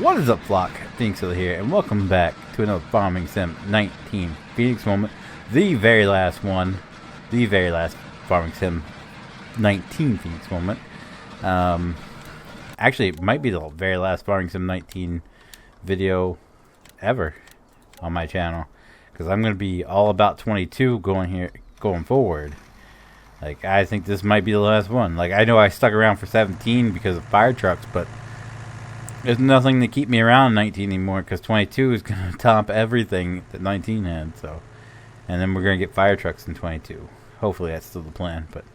What is up, flock? Feenix here, and welcome back to another Farming Sim 19 Feenix moment. The very last one. The very last Farming Sim 19 Feenix moment. Actually, it might be the very last Farming Sim 19 video ever on my channel. Because I'm going to be all about 22 going forward. Like, I think this might be the last one. Like, I know I stuck around for 17 because of fire trucks, but there's nothing to keep me around 19 anymore because 22 is going to top everything that 19 had. So, and then we're going to get fire trucks in 22. Hopefully that's still the plan. But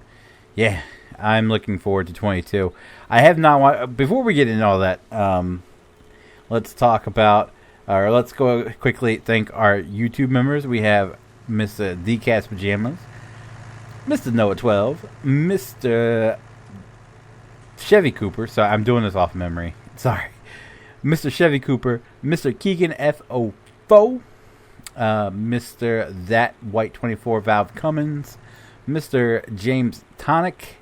yeah, I'm looking forward to 22. I have not before we get into all that, let's talk about, or let's go quickly thank our YouTube members. We have Mr. DCat's Pajamas, Mr. Noah 12, Mr. Chevy Cooper. So I'm doing this off memory. Sorry. Mr. Chevy Cooper, Mr. Keegan F04, Mr. That White 24 Valve Cummins, Mr. James Tonic,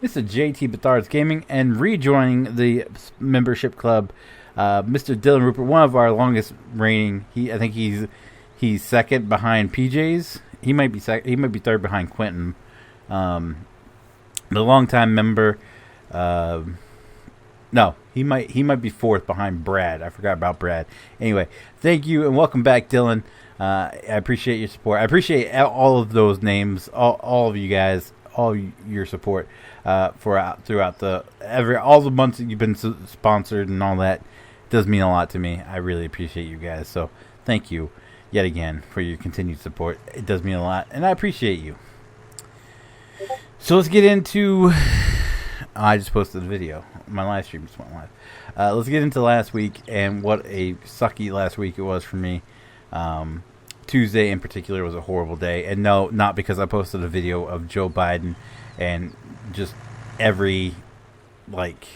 Mr. JT Bethards Gaming, and rejoining the membership club, Mr. Dylan Rupert, one of our longest reigning. I think he's second behind PJ's. He might be third behind Quentin. The longtime member. No, he might be fourth behind Brad. I forgot about Brad. Anyway, thank you and welcome back, Dylan. I appreciate your support. I appreciate all of those names, all of you guys, all your support throughout all the months that you've been sponsored and all that. It does mean a lot to me. I really appreciate you guys. So thank you yet again for your continued support. It does mean a lot, and I appreciate you. So let's get into. I just posted a video. My live stream just went live. Let's get into last week and what a sucky last week it was for me. Tuesday in particular was a horrible day. And no, not because I posted a video of Joe Biden and just every, like,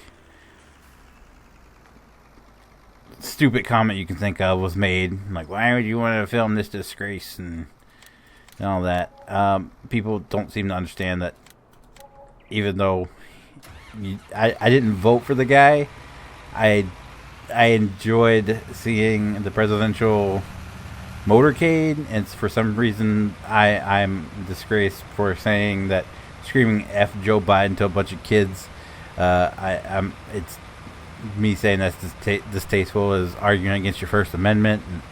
stupid comment you can think of was made. Like, why would you want to film this disgrace and all that? People don't seem to understand that even though I didn't vote for the guy, I enjoyed seeing the presidential motorcade, and for some reason I'm disgraced for saying that, screaming F Joe Biden to a bunch of kids. It's me saying that's distasteful is arguing against your First Amendment. And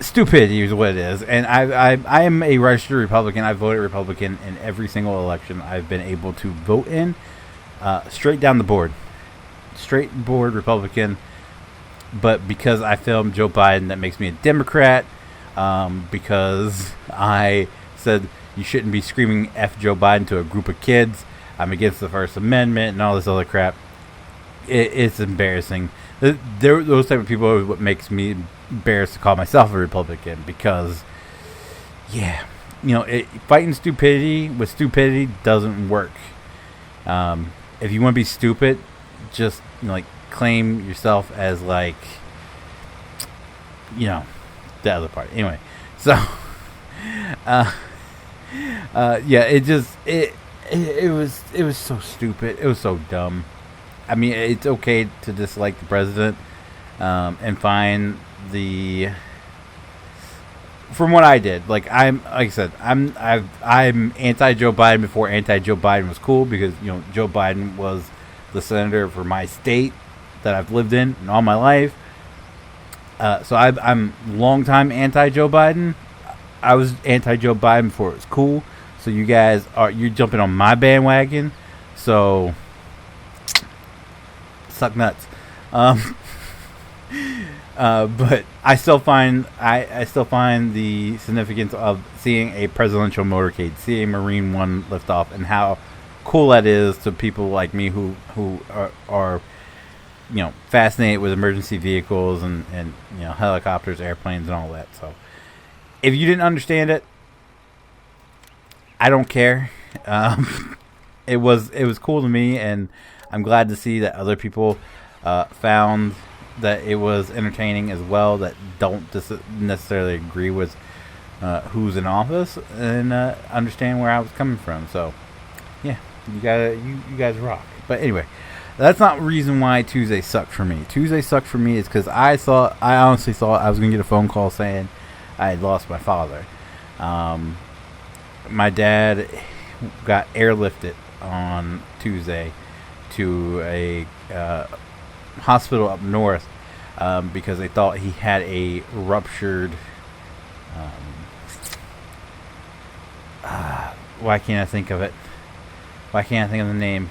stupidity is what it is. And I am a registered Republican. I voted Republican in every single election I've been able to vote in. Straight down the board. Straight board Republican. But because I filmed Joe Biden, that makes me a Democrat. Because I said you shouldn't be screaming F Joe Biden to a group of kids. I'm against the First Amendment and all this other crap. It's embarrassing. Those type of people are what makes me embarrassed to call myself a Republican, because yeah, fighting stupidity with stupidity doesn't work. If you want to be stupid, just claim yourself as the other part. Anyway, so yeah, it was so stupid. It was so dumb. I mean, it's okay to dislike the president and find from what I did, like I said, I'm anti Joe Biden before anti Joe Biden was cool, because Joe Biden was the senator for my state that I've lived in all my life. So I'm long time anti Joe Biden. I was anti Joe Biden before it was cool. So you guys you're jumping on my bandwagon. So suck nuts. But I still find the significance of seeing a presidential motorcade, seeing Marine One lift off, and how cool that is to people like me who are fascinated with emergency vehicles and helicopters, airplanes, and all that. So if you didn't understand it, I don't care. It was cool to me, and I'm glad to see that other people found that it was entertaining as well, that don't necessarily agree with who's in office, and understand where I was coming from. So yeah, you guys rock. But anyway, That's not the reason why Tuesday sucked for me. Tuesday sucked for me is because I honestly thought I was going to get a phone call saying I had lost my father. My dad got airlifted on Tuesday to a hospital up north because they thought he had a ruptured. Why can't I think of it? Why can't I think of the name?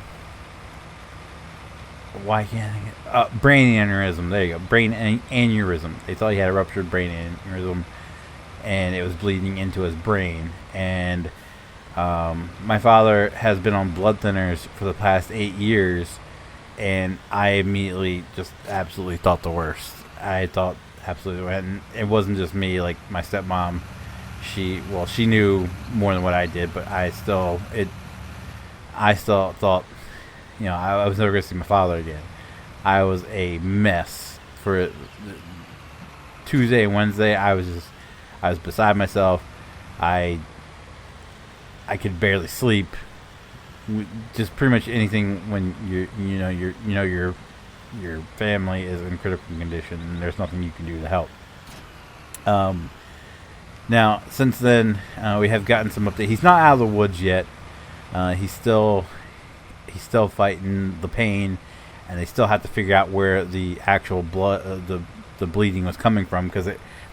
Why can't I think of brain aneurysm? There you go. Brain aneurysm. They thought he had a ruptured brain aneurysm, and it was bleeding into his brain. And my father has been on blood thinners for the past 8 years, and I immediately just absolutely thought the worst. I thought absolutely, and it wasn't just me. Like my stepmom, she knew more than what I did, but I still thought, you know, I was never going to see my father again. I was a mess for Tuesday and Wednesday. I was beside myself. I could barely sleep. Just pretty much anything when your family is in critical condition and there's nothing you can do to help. Now since then we have gotten some update. He's not out of the woods yet. He's still fighting the pain, and they still have to figure out where the actual blood, the bleeding was coming from, because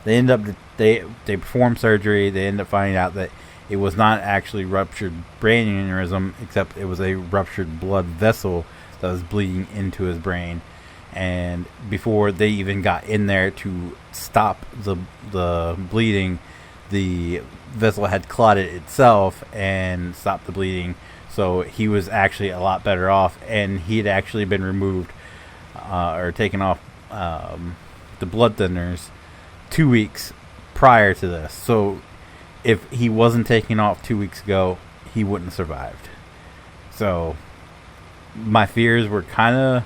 they performed surgery. They end up finding out that it was not actually ruptured brain aneurysm, except it was a ruptured blood vessel that was bleeding into his brain. And before they even got in there to stop the bleeding, the vessel had clotted itself and stopped the bleeding. So he was actually a lot better off, and he had actually been removed or taken off the blood thinners 2 weeks prior to this. So if he wasn't taken off 2 weeks ago, he wouldn't have survived. So my fears were kind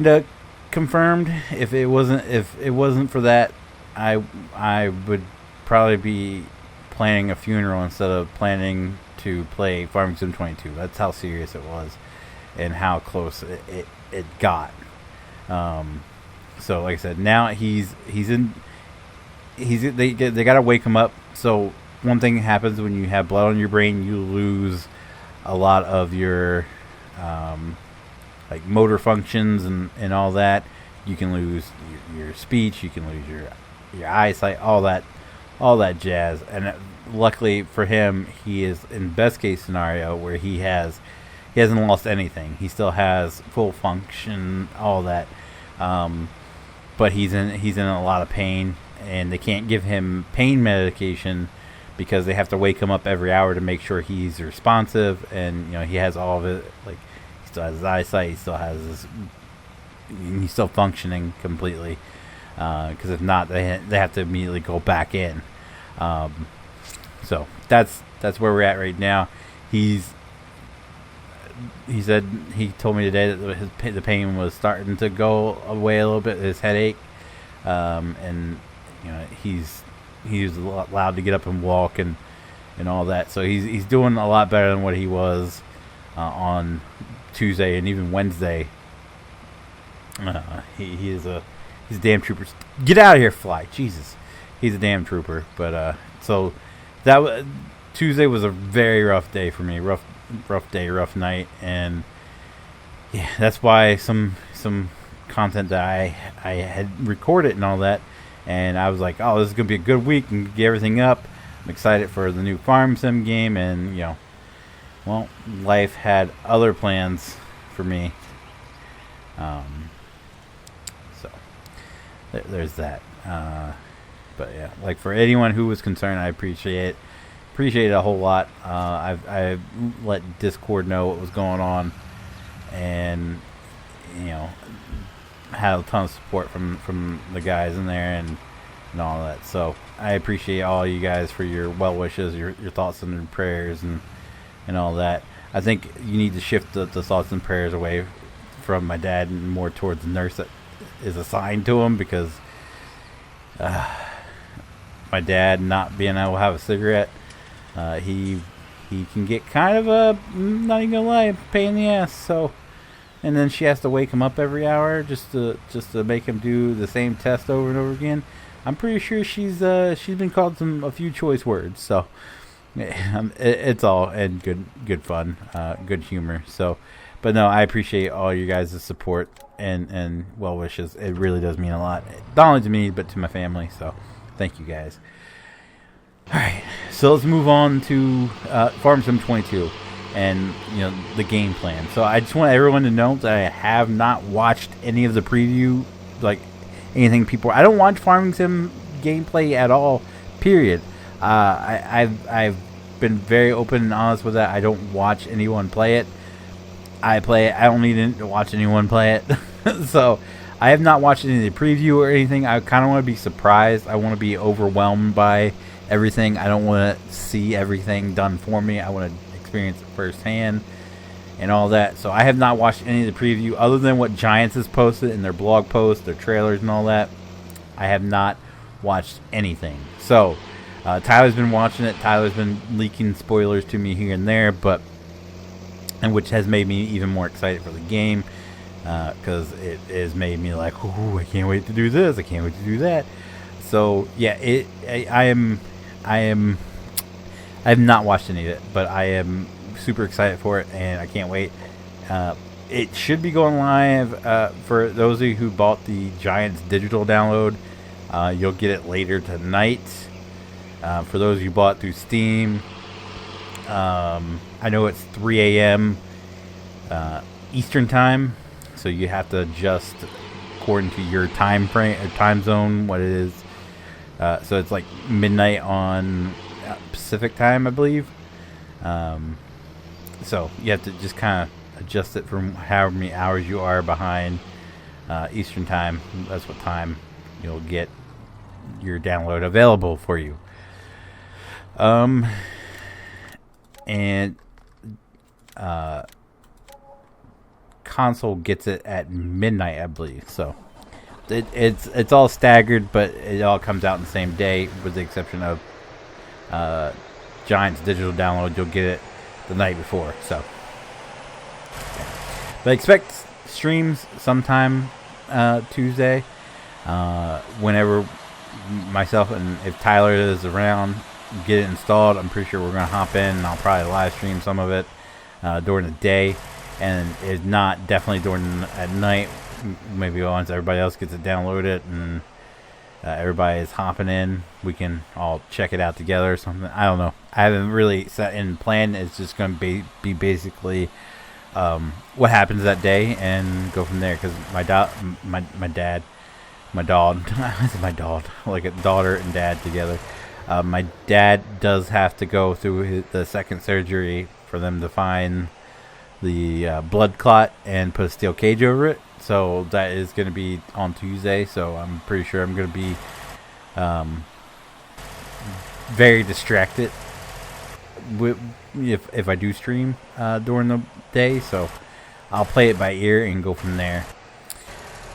of confirmed. If it wasn't for that, I would probably be planning a funeral instead of planning to play Farming Sim 22. That's how serious it was and how close it got. So like I said, now they gotta wake him up. So one thing happens when you have blood on your brain, you lose a lot of your like motor functions and all that. You can lose your speech, you can lose your eyesight, all that jazz. And luckily for him, he is in best case scenario where he hasn't lost anything. He still has full function, all that. But he's in a lot of pain, and they can't give him pain medication because they have to wake him up every hour to make sure he's responsive. And he has all of it. Like, he still has his eyesight, he's still functioning completely. Because if not, they have to immediately go back in. So that's where we're at right now. He told me today that the pain was starting to go away a little bit, his headache, and he's allowed to get up and walk and all that. So he's doing a lot better than what he was on Tuesday and even Wednesday. He's a damn trooper. Get out of here, fly! Jesus, he's a damn trooper. But so Tuesday was a very rough day for me. Rough day, rough night, and yeah, that's why some content that I had recorded and all that, and I was like, oh, this is gonna be a good week and get everything up. I'm excited for the new Farm Sim game, and well, life had other plans for me. So there's that. But yeah, like for anyone who was concerned, I appreciate it a whole lot. I let Discord know what was going on, and had a ton of support from the guys in there and all that. So I appreciate all you guys for your well wishes, your thoughts and your prayers and all that. I think you need to shift the thoughts and prayers away from my dad and more towards the nurse that is assigned to him, because my dad not being able to have a cigarette, he he can get kind of a, not even gonna lie, pain in the ass. So, and then she has to wake him up every hour just to make him do the same test over and over again. I'm pretty sure she's been called a few choice words. So it's all in good fun, good humor. So, but no, I appreciate all you guys' support and well wishes. It really does mean a lot, not only to me but to my family. So thank you guys. All right, so let's move on to Farm Sim 22 and the game plan. So I just want everyone to know that I have not watched any of the preview, like anything people. I don't watch Farming Sim gameplay at all. Period. I've been very open and honest with that. I don't watch anyone play it. I play it. I don't need to watch anyone play it. So I have not watched any of the preview or anything. I kind of want to be surprised. I want to be overwhelmed by everything. I don't want to see everything done for me. I want to experience it firsthand and all that. So I have not watched any of the preview other than what Giants has posted in their blog posts, their trailers and all that. I have not watched anything. So Tyler's been watching it. Tyler's been leaking spoilers to me here and there, and which has made me even more excited for the game, because it has made me like, ooh, I can't wait to do this. I can't wait to do that. So yeah, I have not watched any of it, but I am super excited for it, and I can't wait. It should be going live for those of you who bought the Giants digital download. You'll get it later tonight. For those of you who bought through Steam, I know it's 3 a.m. Eastern time, so you have to adjust according to your time frame or time zone, what it is. So it's like midnight on Pacific time, I believe. So you have to just kind of adjust it from however many hours you are behind Eastern time. That's what time you'll get your download available for you. And console gets it at midnight, I believe. So it's all staggered, but it all comes out in the same day, with the exception of Giants digital download. You'll get it the night before. So, okay. But expect streams sometime Tuesday. Whenever myself and if Tyler is around, get it installed. I'm pretty sure we're gonna hop in, and I'll probably live stream some of it during the day, and if not, definitely at night. Maybe once everybody else gets it downloaded and everybody is hopping in, we can all check it out together or something. I don't know. I haven't really set in plan. It's just going to be basically what happens that day and go from there. Because my dad, like a daughter and dad together. My dad does have to go through the second surgery for them to find the blood clot and put a steel cage over it. So that is going to be on Tuesday. So I'm pretty sure I'm going to be very distracted if I do stream during the day. So I'll play it by ear and go from there.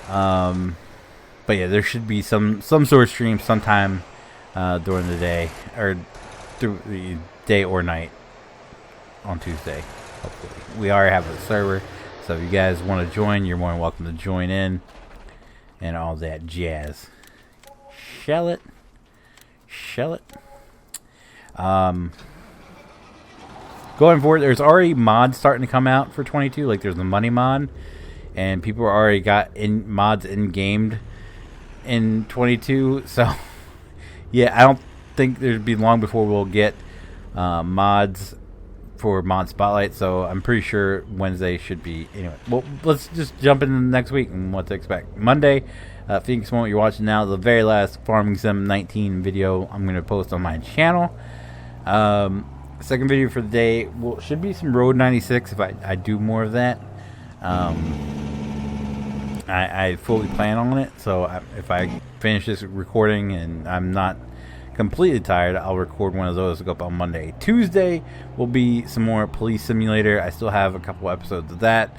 But yeah, there should be some sort of stream sometime during the day, or through the day or night on Tuesday. Hopefully, we already have a server. So if you guys want to join, you're more than welcome to join in and all that jazz. Shell it. Going forward, there's already mods starting to come out for 22. Like there's the money mod, and people already got mods in-gamed in 22. So yeah, I don't think there'd be long before we'll get mods for Mod Spotlight, so I'm pretty sure Wednesday should be. Anyway, well, let's just jump into next week and what to expect. Monday, Feenix Moment, you're watching now, the very last Farming Sim 19 video I'm going to post on my channel. Second video for the day should be some Road 96 if I do more of that. I fully plan on it, so if I finish this recording and I'm not completely tired, I'll record one of those to go up on Monday. Tuesday will be some more Police Simulator. I still have a couple episodes of that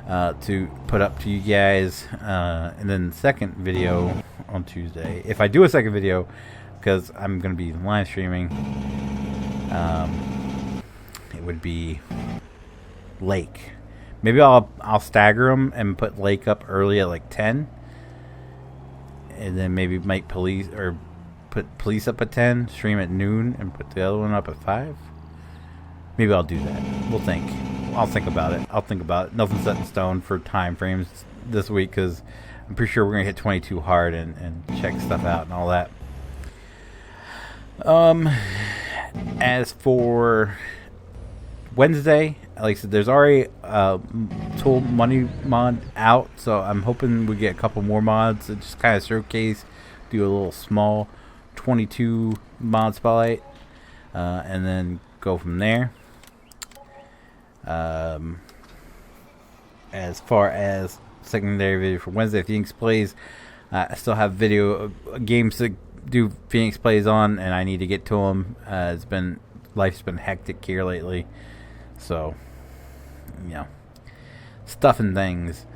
to put up to you guys, and then the second video on Tuesday, if I do a second video, because I'm going to be live streaming, would be Lake. Maybe I'll stagger them and put Lake up early at like 10, and then maybe make Police, or put Police up at 10, stream at noon, and put the other one up at 5. Maybe I'll do that. We'll think. I'll think about it. Nothing's set in stone for time frames this week, because I'm pretty sure we're gonna hit 22 hard and check stuff out and all that. As for Wednesday, like I said, there's already Tool Money mod out, so I'm hoping we get a couple more mods that just kind of showcase, do a little small 22 mod spotlight, and then go from there. As far as secondary video for Wednesday, Feenix plays, I still have video games to do Feenix plays on, and I need to get to them. Life's been hectic here lately, so stuff and things.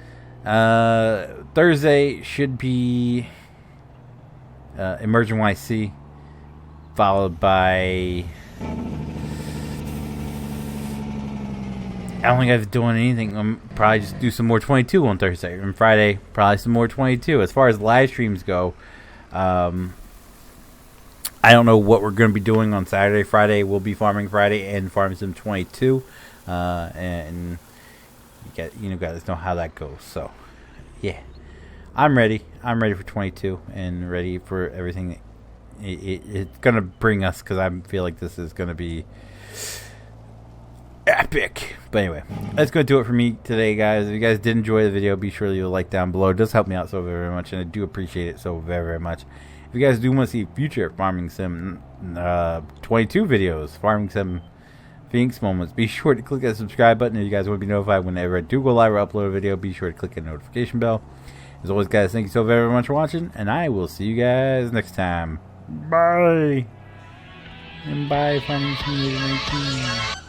Thursday should be Emerging YC, followed by, I don't think I've doing anything. I'm probably just do some more 22 on Thursday, and Friday probably some more 22. As far as live streams go, I don't know what we're going to be doing on Saturday. Friday we'll be Farming Friday and Farming Sim 22, and you guys know how that goes. So yeah, I'm ready. I'm ready for 22 and ready for everything it's going to bring us, because I feel like this is going to be epic. But anyway, that's going to do it for me today, guys. If you guys did enjoy the video, be sure to leave a like down below. It does help me out so very much, and I do appreciate it so very, very much. If you guys do want to see future Farming Sim 22 videos, Farming Sim Feenix moments, be sure to click that subscribe button if you guys want to be notified whenever I do go live or upload a video. Be sure to click the notification bell. As always, guys, thank you so very, very much for watching, and I will see you guys next time. Bye. And bye, Farming Sim 19.